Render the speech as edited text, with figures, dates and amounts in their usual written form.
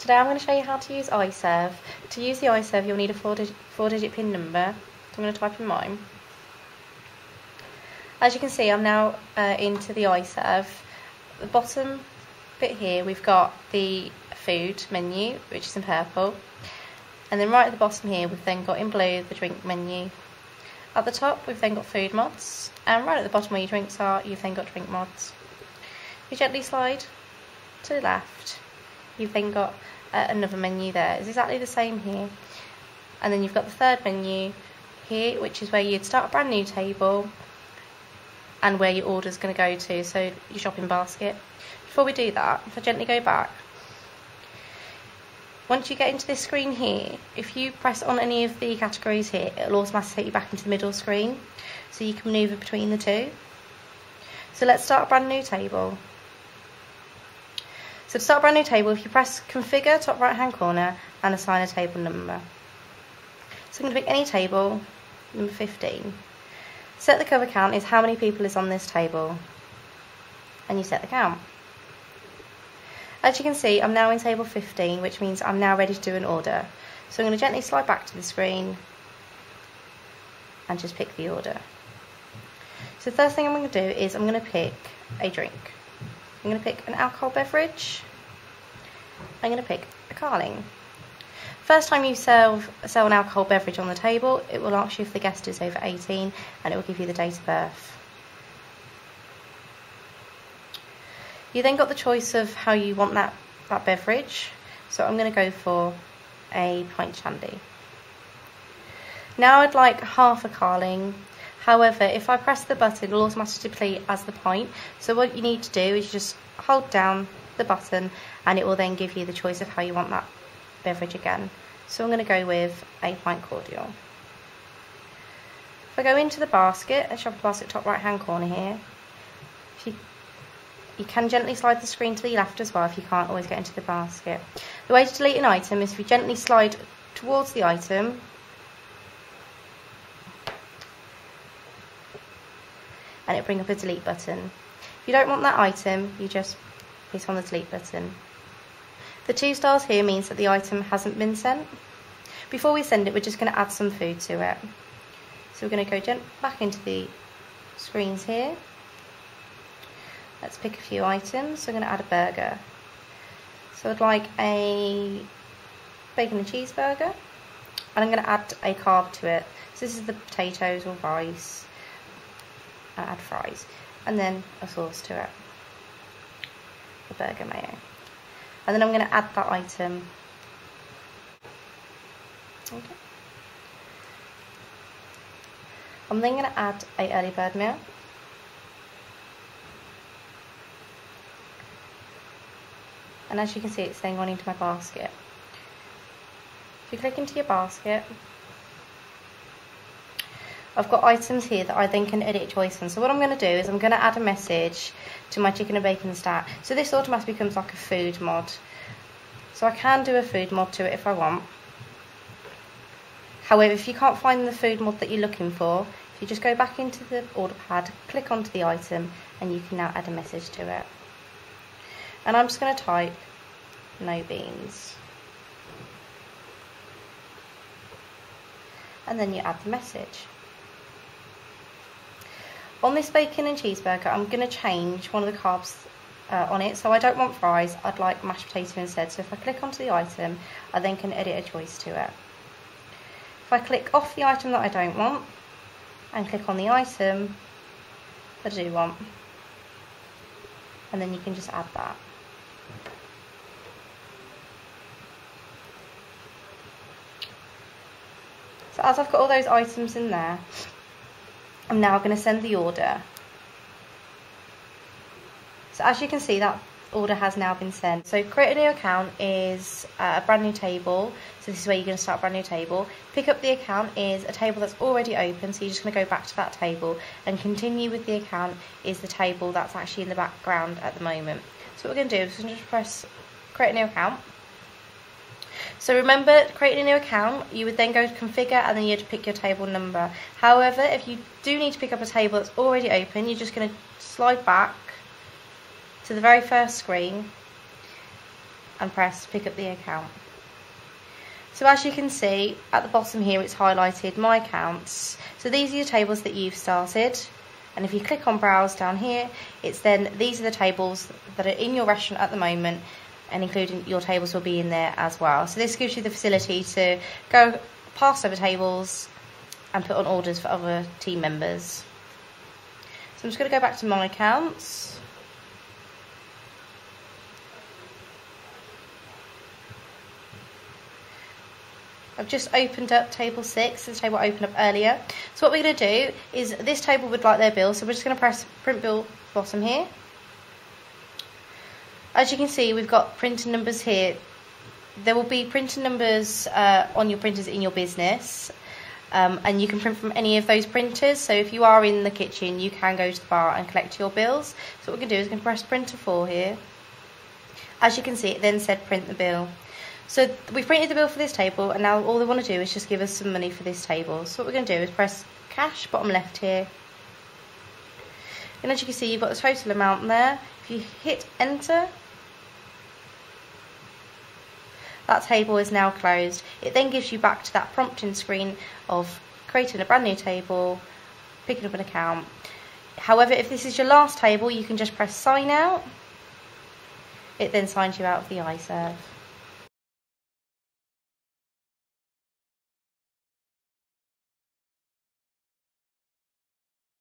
Today I'm going to show you how to use iServe. To use the iServe you'll need a four-digit PIN number. So I'm going to type in mine. As you can see, I'm now into the iServe. The bottom bit here we've got the food menu, which is in purple, and then right at the bottom here we've then got in blue the drink menu. At the top we've then got food mods, and right at the bottom where your drinks are you've then got drink mods. If you gently slide to the left you've then got another menu there. It's exactly the same here, and then you've got the third menu here, which is where you'd start a brand new table and where your order's going to go to, so your shopping basket. Before we do that, if I gently go back, once you get into this screen here, if you press on any of the categories here, it'll automatically take you back into the middle screen, so you can maneuver between the two. So let's start a brand new table. So to start a brand new table, if you press configure top right hand corner and assign a table number. So I'm going to pick any table, number 15. Set the cover count is how many people is on this table, and you set the count. As you can see, I'm now in table 15, which means I'm now ready to do an order. So I'm going to gently slide back to the screen and just pick the order. So the first thing I'm going to do is I'm going to pick a drink. I'm going to pick an alcohol beverage. I'm going to pick a Carling. First time you sell an alcohol beverage on the table, it will ask you if the guest is over 18 and it will give you the date of birth. You then got the choice of how you want that beverage, so I'm going to go for a pint shandy. Now I'd like half a Carling. However, if I press the button, it will automatically play as the pint. So what you need to do is just hold down the button and it will then give you the choice of how you want that beverage again. So I'm going to go with a pint cordial. If I go into the basket, a shopping basket top right hand corner here, you can gently slide the screen to the left as well if you can't always get into the basket. The way to delete an item is if you gently slide towards the item and it'll bring up a delete button. If you don't want that item, you just hit on the delete button. The 2 stars here means that the item hasn't been sent. Before we send it, we're just going to add some food to it. So we're going to go back into the screens here. Let's pick a few items. So I'm going to add a burger. So I'd like a bacon and cheeseburger, and I'm going to add a carb to it. So this is the potatoes or rice. And add fries, and then a sauce to it, the burger mayo. And then I'm going to add that item. Okay. I'm then going to add a early bird meal. And as you can see, it's then gone into my basket. If you click into your basket, I've got items here that I then can edit choice on. So what I'm going to do is I'm going to add a message to my chicken and bacon stack. So this automatically becomes like a food mod. So I can do a food mod to it if I want. However, if you can't find the food mod that you're looking for, if you just go back into the order pad, click onto the item, and you can now add a message to it. And I'm just going to type no beans. And then you add the message. On this bacon and cheeseburger, I'm going to change one of the carbs on it. So I don't want fries, I'd like mashed potato instead. So if I click onto the item, I then can edit a choice to it. If I click off the item that I don't want, and click on the item that I do want, and then you can just add that. So as I've got all those items in there, I'm now going to send the order. So as you can see, that order has now been sent. So create a new account is a brand new table. So this is where you're going to start a brand new table. Pick up the account is a table that's already open. So you're just going to go back to that table, and continue with the account is the table that's actually in the background at the moment. So what we're going to do is we're going to just press create a new account. So remember, creating a new account, you would then go to configure and then you'd pick your table number. However, if you do need to pick up a table that's already open, you're just going to slide back to the very first screen and press pick up the account. So as you can see at the bottom here, it's highlighted my accounts. So these are your tables that you've started, and if you click on browse down here, it's then these are the tables that are in your restaurant at the moment, and including your tables will be in there as well. So this gives you the facility to go pass over tables and put on orders for other team members. So I'm just going to go back to my accounts. I've just opened up table 6, the table I opened up earlier. So what we're going to do is this table would like their bill, so we're just going to press print bill bottom here. As you can see, we've got printer numbers here. There will be printer numbers on your printers in your business, and you can print from any of those printers. So if you are in the kitchen, you can go to the bar and collect your bills. So what we're going to do is we're going to press printer 4 here. As you can see, it then said print the bill. So we've printed the bill for this table, and now all they want to do is just give us some money for this table. So what we're going to do is press cash, bottom left here. And as you can see, you've got the total amount there. If you hit enter, that table is now closed. It then gives you back to that prompting screen of creating a brand new table, picking up an account. However, if this is your last table, you can just press sign out. It then signs you out of the iServe.